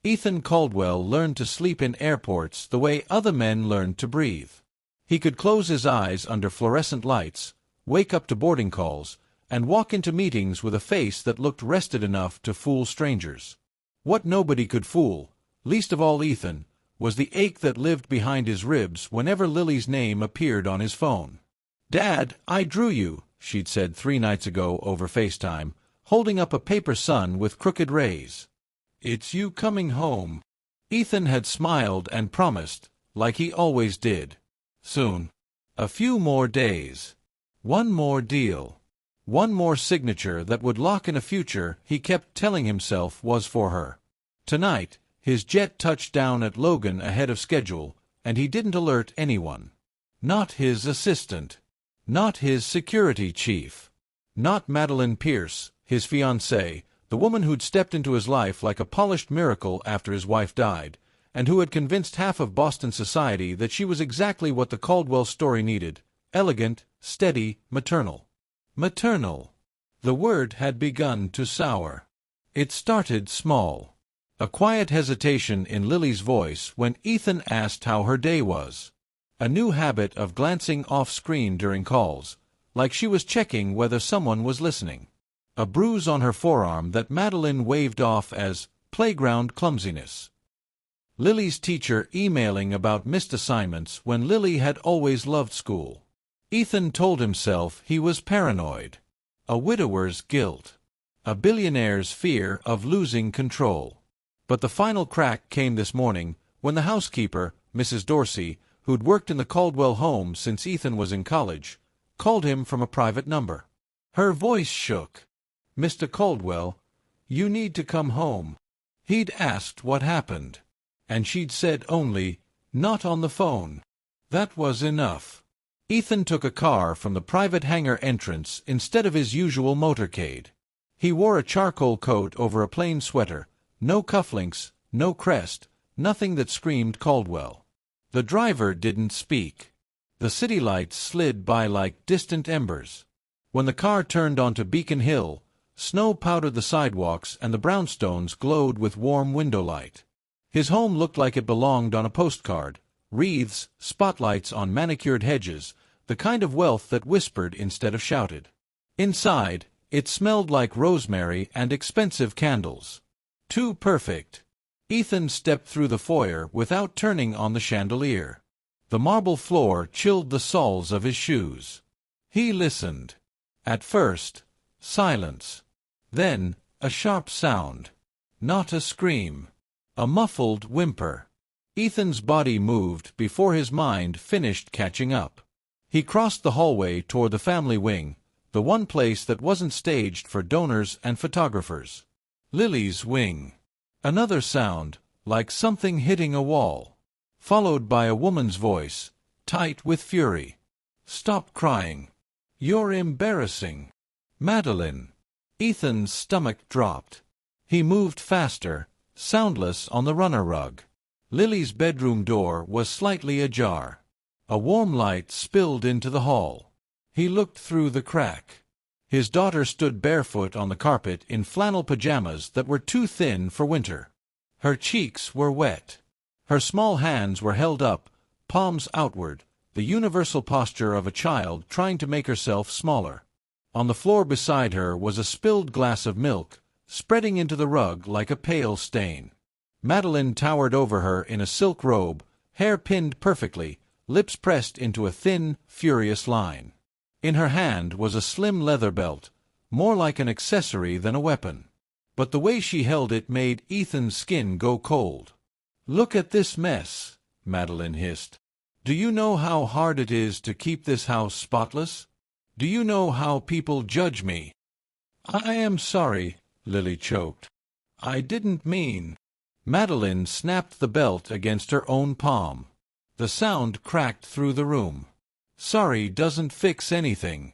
Ethan Caldwell learned to sleep in airports the way other men learned to breathe. He could close his eyes under fluorescent lights, wake up to boarding calls, and walk into meetings with a face that looked rested enough to fool strangers. What nobody could fool, least of all Ethan, was the ache that lived behind his ribs whenever Lily's name appeared on his phone. "Dad, I drew you," she'd said 3 nights ago over FaceTime, holding up a paper sun with crooked rays. "It's you coming home." Ethan had smiled and promised, like he always did. Soon. A few more days. One more deal. One more signature that would lock in a future he kept telling himself was for her. Tonight, his jet touched down at Logan ahead of schedule, and he didn't alert anyone. Not his assistant. Not his security chief. Not Madeline Pierce, his fiancée, the woman who'd stepped into his life like a polished miracle after his wife died, and who had convinced half of Boston society that she was exactly what the Caldwell story needed: elegant, steady, maternal. Maternal. The word had begun to sour. It started small. A quiet hesitation in Lily's voice when Ethan asked how her day was. A new habit of glancing off-screen during calls, like she was checking whether someone was listening. A bruise on her forearm that Madeline waved off as playground clumsiness. Lily's teacher emailing about missed assignments when Lily had always loved school. Ethan told himself he was paranoid. A widower's guilt. A billionaire's fear of losing control. But the final crack came this morning when the housekeeper, Mrs. Dorsey, who'd worked in the Caldwell home since Ethan was in college, called him from a private number. Her voice shook. "Mr. Caldwell, you need to come home." He'd asked what happened, and she'd said only, "Not on the phone." That was enough. Ethan took a car from the private hangar entrance instead of his usual motorcade. He wore a charcoal coat over a plain sweater, no cufflinks, no crest, nothing that screamed Caldwell. The driver didn't speak. The city lights slid by like distant embers. When the car turned onto Beacon Hill, snow powdered the sidewalks and the brownstones glowed with warm window light. His home looked like it belonged on a postcard. Wreaths, spotlights on manicured hedges, the kind of wealth that whispered instead of shouted. Inside, it smelled like rosemary and expensive candles. Too perfect. Ethan stepped through the foyer without turning on the chandelier. The marble floor chilled the soles of his shoes. He listened. At first, silence. Then, a sharp sound. Not a scream. A muffled whimper. Ethan's body moved before his mind finished catching up. He crossed the hallway toward the family wing, the one place that wasn't staged for donors and photographers. Lily's wing. Another sound, like something hitting a wall. Followed by a woman's voice, tight with fury. "Stop crying. You're embarrassing." Madeline. Ethan's stomach dropped. He moved faster, soundless on the runner rug. Lily's bedroom door was slightly ajar. A warm light spilled into the hall. He looked through the crack. His daughter stood barefoot on the carpet in flannel pajamas that were too thin for winter. Her cheeks were wet. Her small hands were held up, palms outward, the universal posture of a child trying to make herself smaller. On the floor beside her was a spilled glass of milk, spreading into the rug like a pale stain. Madeline towered over her in a silk robe, hair pinned perfectly, lips pressed into a thin, furious line. In her hand was a slim leather belt, more like an accessory than a weapon. But the way she held it made Ethan's skin go cold. "Look at this mess," Madeline hissed. "Do you know how hard it is to keep this house spotless? Do you know how people judge me?" "I am sorry," Lily choked. "I didn't mean." Madeline snapped the belt against her own palm. The sound cracked through the room. "Sorry doesn't fix anything."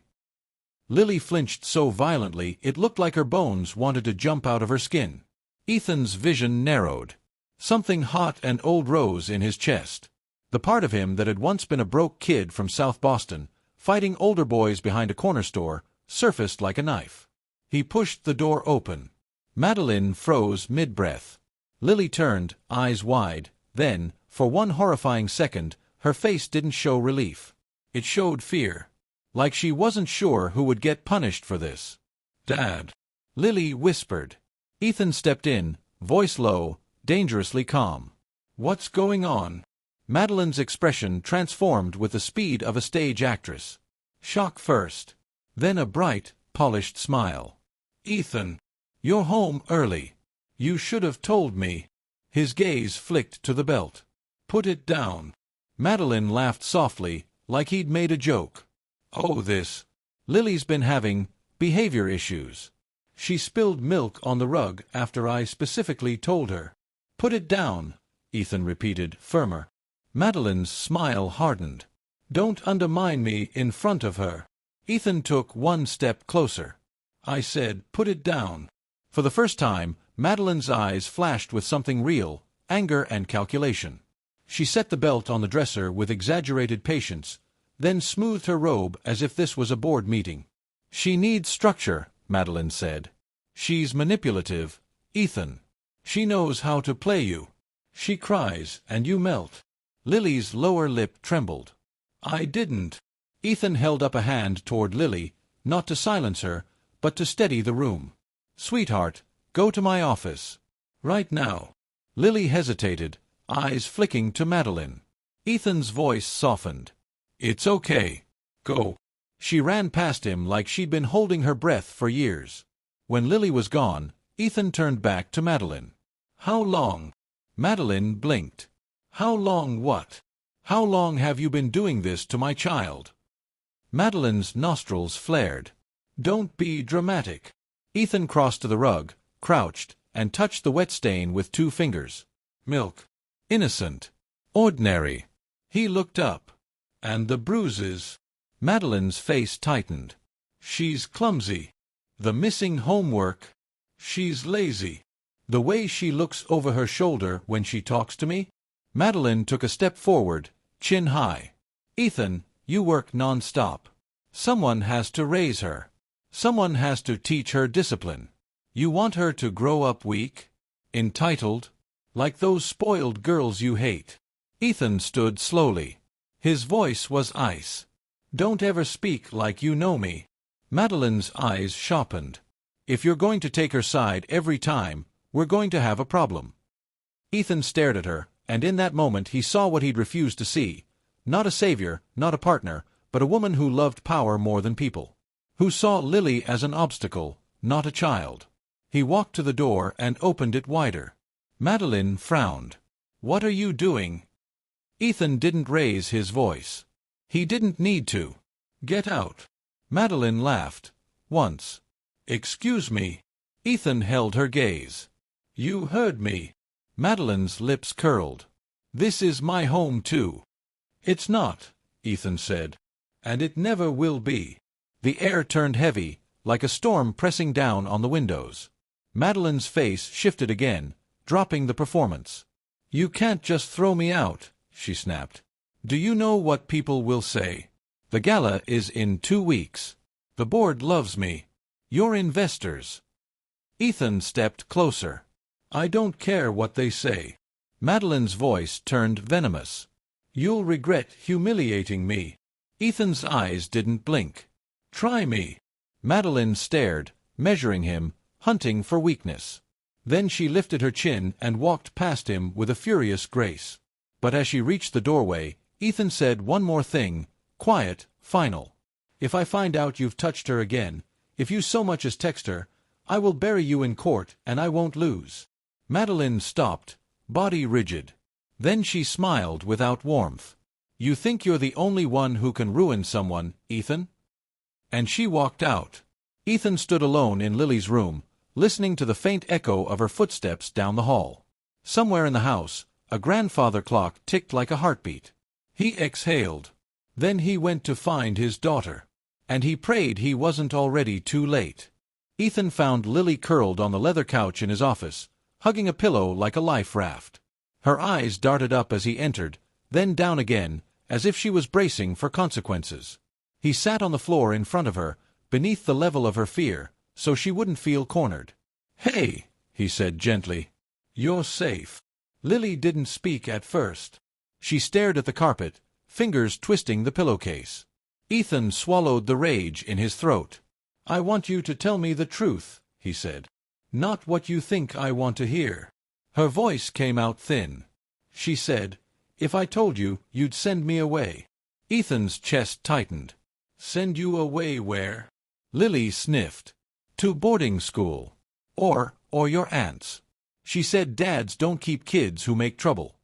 Lily flinched so violently it looked like her bones wanted to jump out of her skin. Ethan's vision narrowed. Something hot and old rose in his chest. The part of him that had once been a broke kid from South Boston, fighting older boys behind a corner store, surfaced like a knife. He pushed the door open. Madeline froze mid-breath. Lily turned, eyes wide. Then, for one horrifying second, her face didn't show relief. It showed fear. Like she wasn't sure who would get punished for this. "Dad," Lily whispered. Ethan stepped in, voice low, dangerously calm. "What's going on?" Madeline's expression transformed with the speed of a stage actress. Shock first. Then a bright, polished smile. "Ethan, you're home early. You should have told me." His gaze flicked to the belt. "Put it down." Madeline laughed softly, like he'd made a joke. "Oh, this. Lily's been having behavior issues. She spilled milk on the rug after I specifically told her." "Put it down," Ethan repeated, firmer. Madeline's smile hardened. "Don't undermine me in front of her." Ethan took one step closer. "I said, put it down." For the first time, Madeline's eyes flashed with something real, anger and calculation. She set the belt on the dresser with exaggerated patience, then smoothed her robe as if this was a board meeting. "She needs structure," Madeline said. "She's manipulative, Ethan. She knows how to play you. She cries, and you melt." Lily's lower lip trembled. "I didn't." Ethan held up a hand toward Lily, not to silence her, but to steady the room. "Sweetheart, go to my office. Right now." Lily hesitated, eyes flicking to Madeline. Ethan's voice softened. "It's okay. Go." She ran past him like she'd been holding her breath for years. When Lily was gone, Ethan turned back to Madeline. "How long?" Madeline blinked. "How long what? How long have you been doing this to my child?" Madeline's nostrils flared. "Don't be dramatic." Ethan crossed to the rug, crouched, and touched the wet stain with 2 fingers. "Milk. Innocent. Ordinary." He looked up. "And the bruises." Madeline's face tightened. "She's clumsy. The missing homework. She's lazy. The way she looks over her shoulder when she talks to me." Madeline took a step forward, chin high. "Ethan, you work non-stop. Someone has to raise her. Someone has to teach her discipline. You want her to grow up weak? Entitled? Like those spoiled girls you hate." Ethan stood slowly. His voice was ice. "Don't ever speak like you know me." Madeline's eyes sharpened. "If you're going to take her side every time, we're going to have a problem." Ethan stared at her, and in that moment he saw what he'd refused to see. Not a savior, not a partner, but a woman who loved power more than people. Who saw Lily as an obstacle, not a child. He walked to the door and opened it wider. Madeline frowned. "What are you doing?" Ethan didn't raise his voice. He didn't need to. "Get out." Madeline laughed. Once. "Excuse me." Ethan held her gaze. "You heard me." Madeline's lips curled. "This is my home too." "It's not," Ethan said. "And it never will be." The air turned heavy, like a storm pressing down on the windows. Madeline's face shifted again, dropping the performance. "You can't just throw me out," she snapped. "Do you know what people will say? The gala is in 2 weeks. The board loves me. Your investors." Ethan stepped closer. "I don't care what they say." Madeline's voice turned venomous. "You'll regret humiliating me." Ethan's eyes didn't blink. "Try me." Madeline stared, measuring him, hunting for weakness. Then she lifted her chin and walked past him with a furious grace. But as she reached the doorway, Ethan said one more thing, quiet, final. "If I find out you've touched her again, if you so much as text her, I will bury you in court and I won't lose." Madeline stopped, body rigid. Then she smiled without warmth. "You think you're the only one who can ruin someone, Ethan?" And she walked out. Ethan stood alone in Lily's room, listening to the faint echo of her footsteps down the hall. Somewhere in the house, a grandfather clock ticked like a heartbeat. He exhaled. Then he went to find his daughter. And he prayed he wasn't already too late. Ethan found Lily curled on the leather couch in his office, hugging a pillow like a life raft. Her eyes darted up as he entered, then down again, as if she was bracing for consequences. He sat on the floor in front of her, beneath the level of her fear, so she wouldn't feel cornered. "Hey," he said gently. You're safe. Lily didn't speak at first. She stared at the carpet, fingers twisting the pillowcase. Ethan swallowed the rage in his throat. I want you to tell me the truth, he said. Not what you think I want to hear. Her voice came out thin. She said, if I told you, you'd send me away. Ethan's chest tightened. Send you away where? Lily sniffed. To boarding school. Or your aunt's. She said dads don't keep kids who make trouble.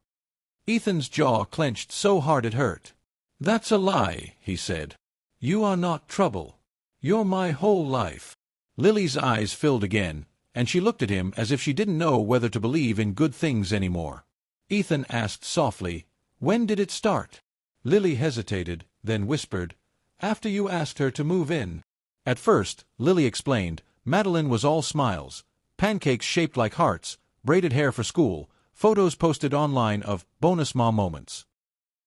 Ethan's jaw clenched so hard it hurt. That's a lie, he said. You are not trouble. You're my whole life. Lily's eyes filled again, and she looked at him as if she didn't know whether to believe in good things anymore. Ethan asked softly, when did it start? Lily hesitated, then whispered, after you asked her to move in. At first, Lily explained, Madeline was all smiles, pancakes shaped like hearts, braided hair for school, photos posted online of bonus mom moments.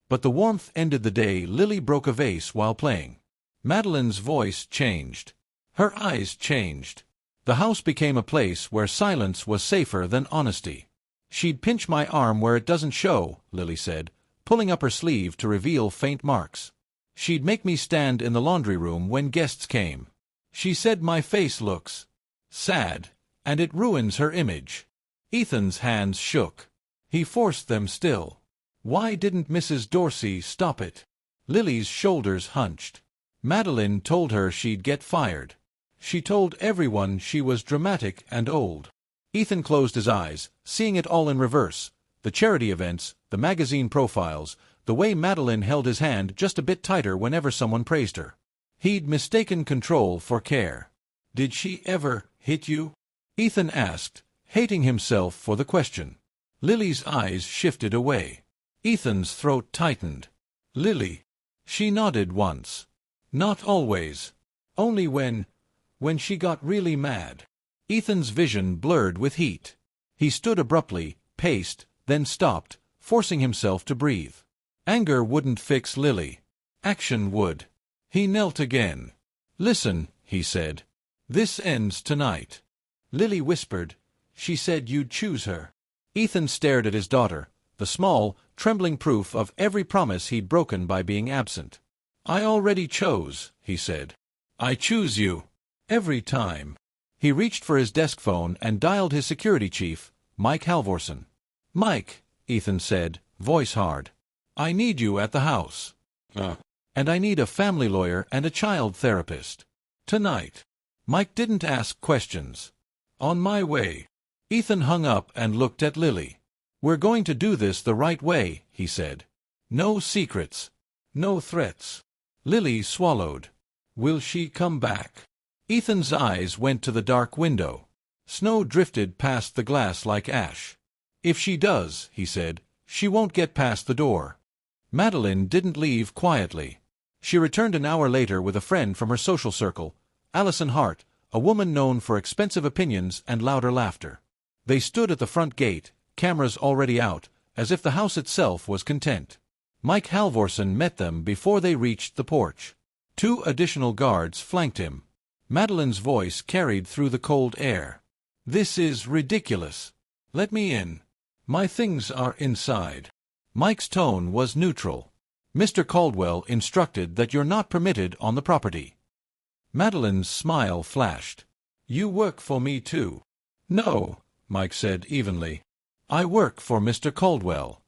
But the warmth ended the day Lily broke a vase while playing. Madeline's voice changed. Her eyes changed. The house became a place where silence was safer than honesty. She'd pinch my arm where it doesn't show, Lily said, pulling up her sleeve to reveal faint marks. She'd make me stand in the laundry room when guests came. She said my face looks sad, and it ruins her image. Ethan's hands shook. He forced them still. Why didn't Mrs. Dorsey stop it? Lily's shoulders hunched. Madeline told her she'd get fired. She told everyone she was dramatic and old. Ethan closed his eyes, seeing it all in reverse. The charity events, the magazine profiles, the way Madeline held his hand just a bit tighter whenever someone praised her. He'd mistaken control for care. Did she ever hit you? Ethan asked, hating himself for the question. Lily's eyes shifted away. Ethan's throat tightened. Lily. She nodded once. Not always. Only when she got really mad. Ethan's vision blurred with heat. He stood abruptly, paced, then stopped, forcing himself to breathe. Anger wouldn't fix Lily. Action would. He knelt again. Listen, he said. This ends tonight. Lily whispered. She said you'd choose her. Ethan stared at his daughter, the small, trembling proof of every promise he'd broken by being absent. I already chose, he said. I choose you. Every time. He reached for his desk phone and dialed his security chief, Mike Halvorson. Mike, Ethan said, voice hard. I need you at the house. And I need a family lawyer and a child therapist. Tonight. Mike didn't ask questions. On my way. Ethan hung up and looked at Lily. We're going to do this the right way, he said. No secrets. No threats. Lily swallowed. Will she come back? Ethan's eyes went to the dark window. Snow drifted past the glass like ash. If she does, he said, she won't get past the door. Madeline didn't leave quietly. She returned an hour later with a friend from her social circle, Allison Hart, a woman known for expensive opinions and louder laughter. They stood at the front gate, cameras already out, as if the house itself was content. Mike Halvorson met them before they reached the porch. 2 additional guards flanked him. Madeline's voice carried through the cold air. This is ridiculous. Let me in. My things are inside. Mike's tone was neutral. Mr. Caldwell instructed that you're not permitted on the property. Madeline's smile flashed. You work for me too. No, Mike said evenly. I work for Mr. Caldwell.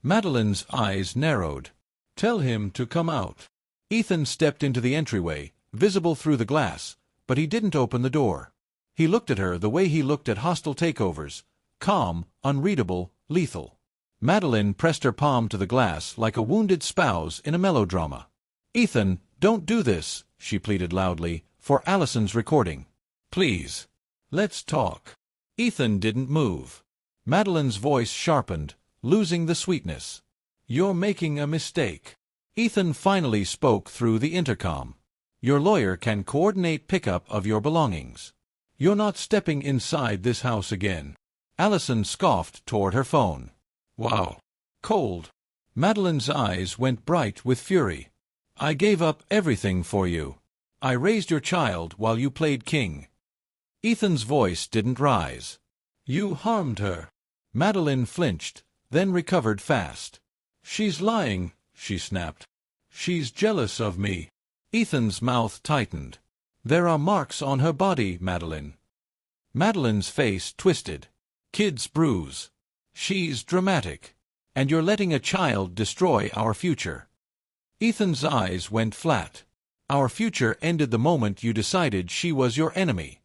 Madeline's eyes narrowed. Tell him to come out. Ethan stepped into the entryway, visible through the glass, but he didn't open the door. He looked at her the way he looked at hostile takeovers, calm, unreadable, lethal. Madeline pressed her palm to the glass like a wounded spouse in a melodrama. Ethan, don't do this, she pleaded loudly, for Allison's recording. Please. Let's talk. Ethan didn't move. Madeline's voice sharpened, losing the sweetness. You're making a mistake. Ethan finally spoke through the intercom. Your lawyer can coordinate pickup of your belongings. You're not stepping inside this house again. Allison scoffed toward her phone. Wow. Cold. Madeline's eyes went bright with fury. I gave up everything for you. I raised your child while you played king. Ethan's voice didn't rise. You harmed her. Madeline flinched, then recovered fast. "She's lying," she snapped. "She's jealous of me." Ethan's mouth tightened. "There are marks on her body, Madeline." Madeline's face twisted. "Kid's bruise. She's dramatic. And you're letting a child destroy our future." Ethan's eyes went flat. "Our future ended the moment you decided she was your enemy."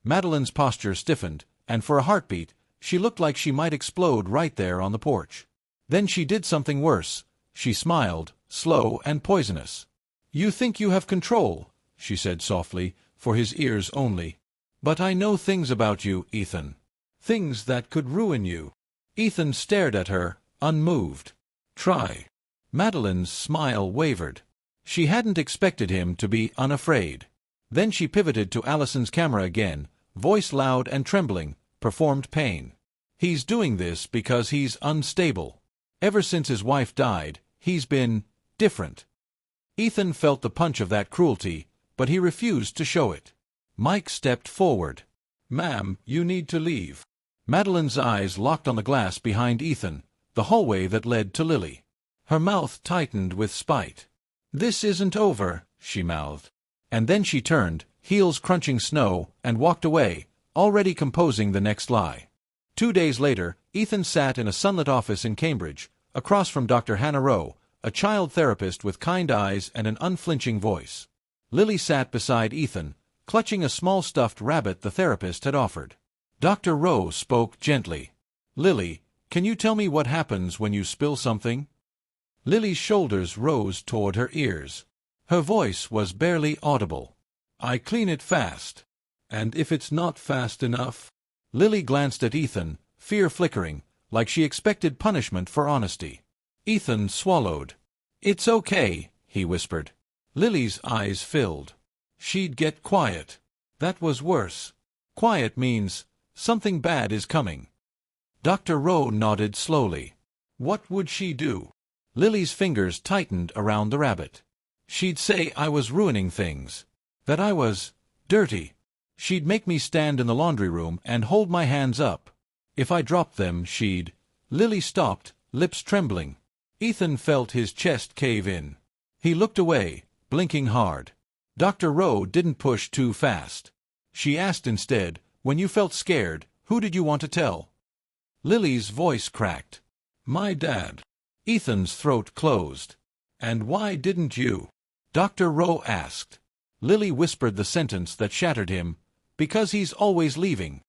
Madeline's posture stiffened, and for a heartbeat, she looked like she might explode right there on the porch. Then she did something worse. She smiled, slow and poisonous. "You think you have control," she said softly, for his ears only. "But I know things about you, Ethan. Things that could ruin you." Ethan stared at her, unmoved. "Try." Madeline's smile wavered. She hadn't expected him to be unafraid. Then she pivoted to Allison's camera again, voice loud and trembling, performed pain. "He's doing this because he's unstable. Ever since his wife died, he's been different." Ethan felt the punch of that cruelty, but he refused to show it. Mike stepped forward. "Ma'am, you need to leave." Madeline's eyes locked on the glass behind Ethan, the hallway that led to Lily. Her mouth tightened with spite. "This isn't over," she mouthed. And then she turned, heels crunching snow, and walked away, already composing the next lie. 2 days later, Ethan sat in a sunlit office in Cambridge, across from Dr. Hannah Rowe, a child therapist with kind eyes and an unflinching voice. Lily sat beside Ethan, clutching a small stuffed rabbit the therapist had offered. Dr. Rowe spoke gently. "Lily, can you tell me what happens when you spill something?" Lily's shoulders rose toward her ears. Her voice was barely audible. "I clean it fast. And if it's not fast enough?" Lily glanced at Ethan, fear flickering, like she expected punishment for honesty. Ethan swallowed. "It's okay," he whispered. Lily's eyes filled. She'd get quiet. That was worse. Quiet means something bad is coming. Dr. Rowe nodded slowly. "What would she do?" Lily's fingers tightened around the rabbit. "She'd say I was ruining things. That I was dirty. She'd make me stand in the laundry room and hold my hands up. If I dropped them, she'd—" Lily stopped, lips trembling. Ethan felt his chest cave in. He looked away, blinking hard. Dr. Rowe didn't push too fast. She asked instead, "When you felt scared, who did you want to tell?" Lily's voice cracked. "My dad." Ethan's throat closed. "And why didn't you?" Dr. Rowe asked. Lily whispered the sentence that shattered him, "Because he's always leaving."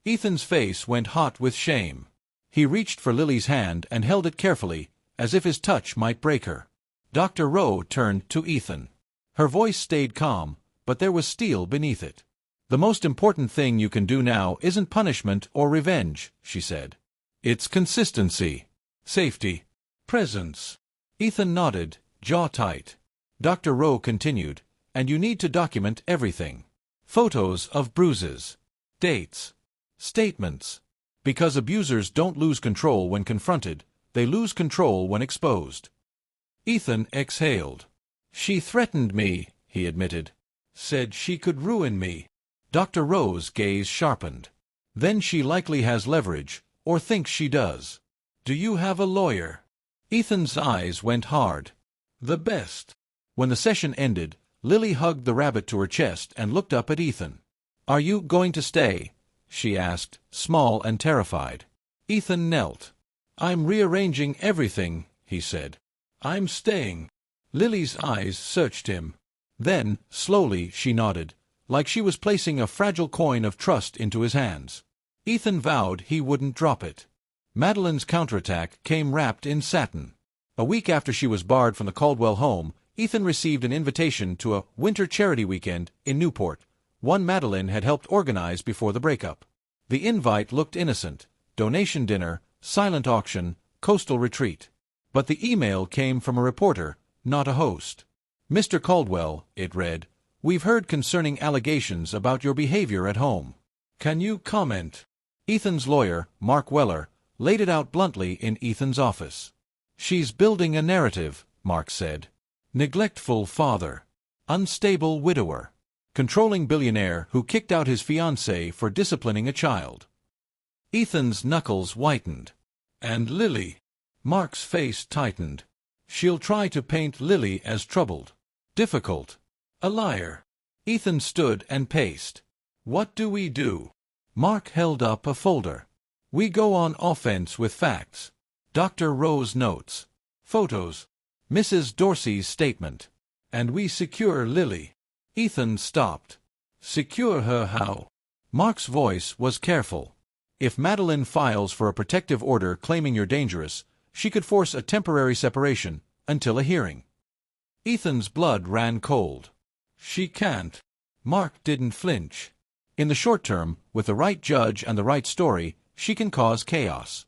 Ethan's face went hot with shame. He reached for Lily's hand and held it carefully, as if his touch might break her. Dr. Rowe turned to Ethan. Her voice stayed calm, but there was steel beneath it. "The most important thing you can do now isn't punishment or revenge," she said. "It's consistency, safety, presence." Ethan nodded, jaw tight. Dr. Rowe continued, "And you need to document everything. Photos of bruises, dates, statements. Because abusers don't lose control when confronted, they lose control when exposed." Ethan exhaled. "She threatened me," he admitted. "Said she could ruin me." Dr. Rowe's gaze sharpened. "Then she likely has leverage, or thinks she does. Do you have a lawyer?" Ethan's eyes went hard. "The best." When the session ended, Lily hugged the rabbit to her chest and looked up at Ethan. "Are you going to stay?" she asked, small and terrified. Ethan knelt. "I'm rearranging everything," he said. "I'm staying." Lily's eyes searched him. Then, slowly, she nodded, like she was placing a fragile coin of trust into his hands. Ethan vowed he wouldn't drop it. Madeline's counterattack came wrapped in satin. A week after she was barred from the Caldwell home, Ethan received an invitation to a winter charity weekend in Newport, one Madeline had helped organize before the breakup. The invite looked innocent: donation dinner, silent auction, coastal retreat. But the email came from a reporter, not a host. "Mr. Caldwell," it read, "we've heard concerning allegations about your behavior at home. Can you comment?" Ethan's lawyer, Mark Weller, laid it out bluntly in Ethan's office. "She's building a narrative," Mark said. "Neglectful father. Unstable widower. Controlling billionaire who kicked out his fiancée for disciplining a child." Ethan's knuckles whitened. And Lily. Mark's face tightened. She'll try to paint Lily as troubled. Difficult. A liar. Ethan stood and paced. What do we do? Mark held up a folder. We go on offense with facts. Dr. Rowe's notes. Photos. Mrs. Dorsey's statement. And we secure Lily. Ethan stopped. Secure her how? Mark's voice was careful. If Madeline files for a protective order claiming you're dangerous, she could force a temporary separation until a hearing. Ethan's blood ran cold. She can't. Mark didn't flinch. In the short term, with the right judge and the right story, she can cause chaos.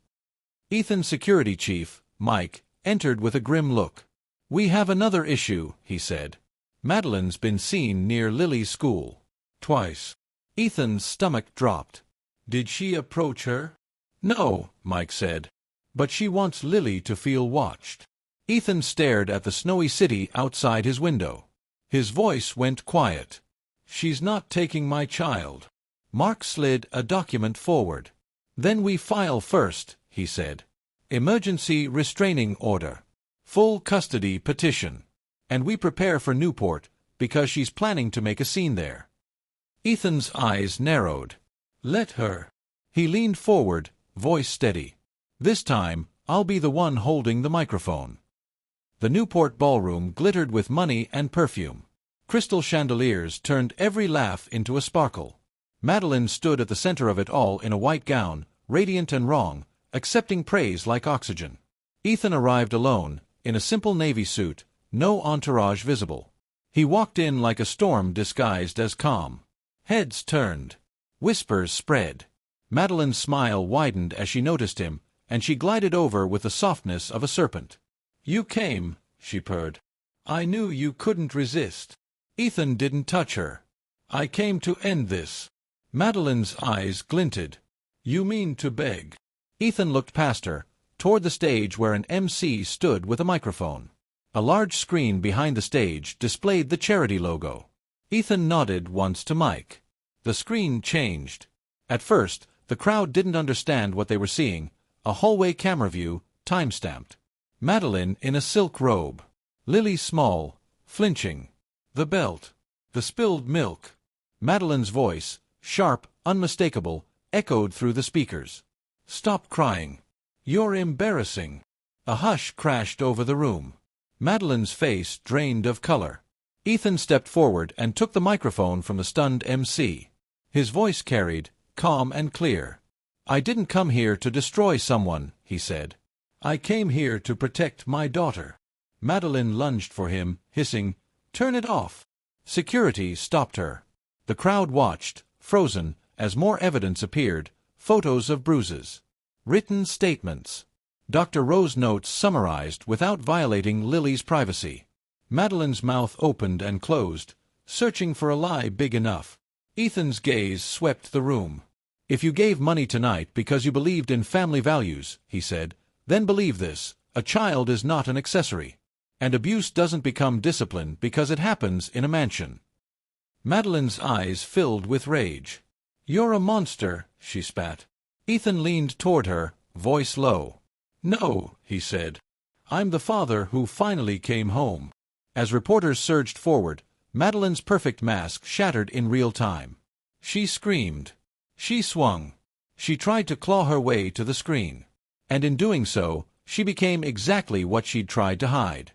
Ethan's security chief, Mike, entered with a grim look. We have another issue, he said. Madeline's been seen near Lily's school. Twice. Ethan's stomach dropped. Did she approach her? No, Mike said. But she wants Lily to feel watched. Ethan stared at the snowy city outside his window. His voice went quiet. She's not taking my child. Mark slid a document forward. Then we file first, he said. Emergency restraining order. Full custody petition. And we prepare for Newport, because she's planning to make a scene there. Ethan's eyes narrowed. Let her. He leaned forward, voice steady. This time, I'll be the one holding the microphone. The Newport ballroom glittered with money and perfume. Crystal chandeliers turned every laugh into a sparkle. Madeline stood at the center of it all in a white gown, radiant and wrong, accepting praise like oxygen. Ethan arrived alone, in a simple navy suit, no entourage visible. He walked in like a storm disguised as calm. Heads turned. Whispers spread. Madeline's smile widened as she noticed him, and she glided over with the softness of a serpent. You came, she purred. I knew you couldn't resist. Ethan didn't touch her. I came to end this. Madeline's eyes glinted. You mean to beg? Ethan looked past her, toward the stage where an MC stood with a microphone. A large screen behind the stage displayed the charity logo. Ethan nodded once to Mike. The screen changed. At first, the crowd didn't understand what they were seeing. A hallway camera view, time-stamped. Madeline in a silk robe. Lily small, flinching. The belt. The spilled milk. Madeline's voice, sharp, unmistakable, echoed through the speakers. Stop crying. You're embarrassing. A hush crashed over the room. Madeline's face drained of color. Ethan stepped forward and took the microphone from the stunned MC. His voice carried, calm and clear. I didn't come here to destroy someone, he said. I came here to protect my daughter. Madeline lunged for him, hissing, Turn it off. Security stopped her. The crowd watched, frozen, as more evidence appeared, photos of bruises. Written statements. Dr. Rowe's notes summarized without violating Lily's privacy. Madeline's mouth opened and closed, searching for a lie big enough. Ethan's gaze swept the room. If you gave money tonight because you believed in family values, he said, then believe this, a child is not an accessory. And abuse doesn't become discipline because it happens in a mansion. Madeline's eyes filled with rage. You're a monster, she spat. Ethan leaned toward her, voice low. No, he said. I'm the father who finally came home. As reporters surged forward, Madeline's perfect mask shattered in real time. She screamed. She swung. She tried to claw her way to the screen. And in doing so, she became exactly what she'd tried to hide.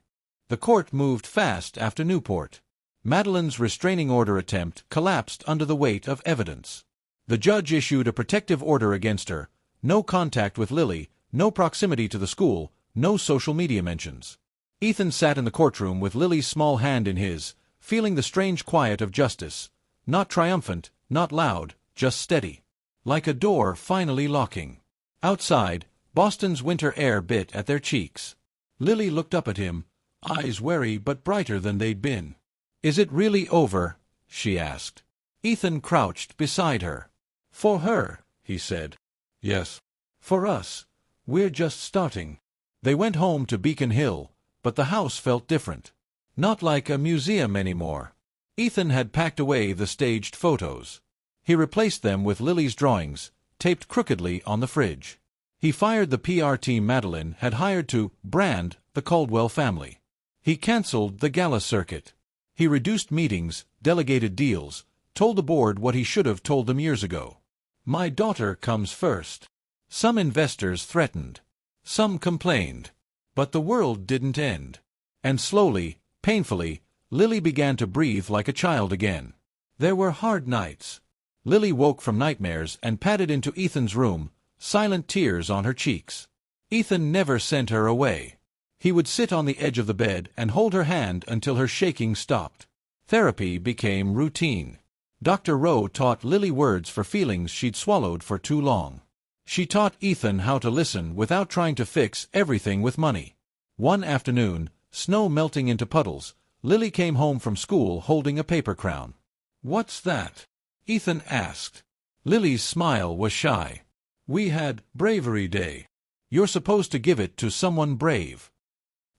The court moved fast after Newport. Madeline's restraining order attempt collapsed under the weight of evidence. The judge issued a protective order against her. No contact with Lily, no proximity to the school, no social media mentions. Ethan sat in the courtroom with Lily's small hand in his, feeling the strange quiet of justice. Not triumphant, not loud, just steady. Like a door finally locking. Outside, Boston's winter air bit at their cheeks. Lily looked up at him, eyes wary but brighter than they'd been. Is it really over? She asked. Ethan crouched beside her. For her, he said. Yes. For us. We're just starting. They went home to Beacon Hill, but the house felt different. Not like a museum anymore. Ethan had packed away the staged photos. He replaced them with Lily's drawings, taped crookedly on the fridge. He fired the PR team Madeline had hired to brand the Caldwell family. He cancelled the gala circuit. He reduced meetings, delegated deals, told the board what he should have told them years ago. My daughter comes first. Some investors threatened. Some complained. But the world didn't end. And slowly, painfully, Lily began to breathe like a child again. There were hard nights. Lily woke from nightmares and padded into Ethan's room, silent tears on her cheeks. Ethan never sent her away. He would sit on the edge of the bed and hold her hand until her shaking stopped. Therapy became routine. Dr. Rowe taught Lily words for feelings she'd swallowed for too long. She taught Ethan how to listen without trying to fix everything with money. One afternoon, snow melting into puddles, Lily came home from school holding a paper crown. "What's that?" Ethan asked. Lily's smile was shy. "We had Bravery Day. You're supposed to give it to someone brave."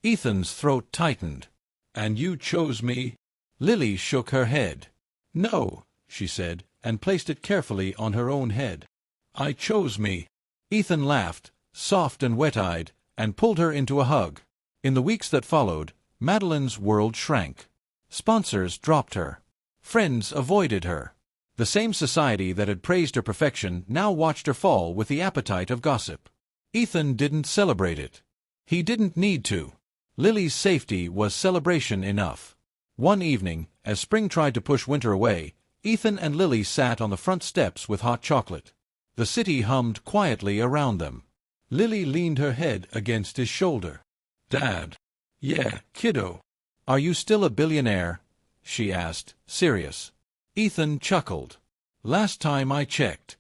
Ethan's throat tightened. "And you chose me?" Lily shook her head. "No," she said, and placed it carefully on her own head. "I chose me." Ethan laughed, soft and wet-eyed, and pulled her into a hug. In the weeks that followed, Madeline's world shrank. Sponsors dropped her. Friends avoided her. The same society that had praised her perfection now watched her fall with the appetite of gossip. Ethan didn't celebrate it. He didn't need to. Lily's safety was celebration enough. One evening, as spring tried to push winter away, Ethan and Lily sat on the front steps with hot chocolate. The city hummed quietly around them. Lily leaned her head against his shoulder. "Dad." "Yeah, kiddo." "Are you still a billionaire?" she asked, serious. Ethan chuckled. "Last time I checked."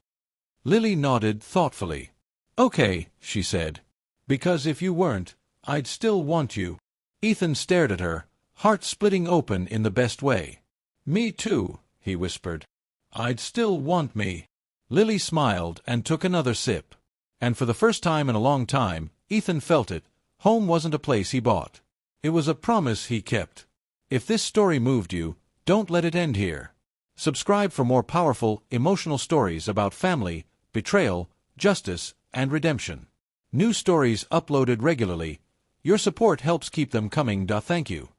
Lily nodded thoughtfully. "Okay," she said. "Because if you weren't, I'd still want you." Ethan stared at her, heart splitting open in the best way. "Me too," he whispered. "I'd still want me." Lily smiled and took another sip. And for the first time in a long time, Ethan felt it. Home wasn't a place he bought. It was a promise he kept. If this story moved you, don't let it end here. Subscribe for more powerful, emotional stories about family, betrayal, justice, and redemption. New stories uploaded regularly. Your support helps keep them coming. Thank you.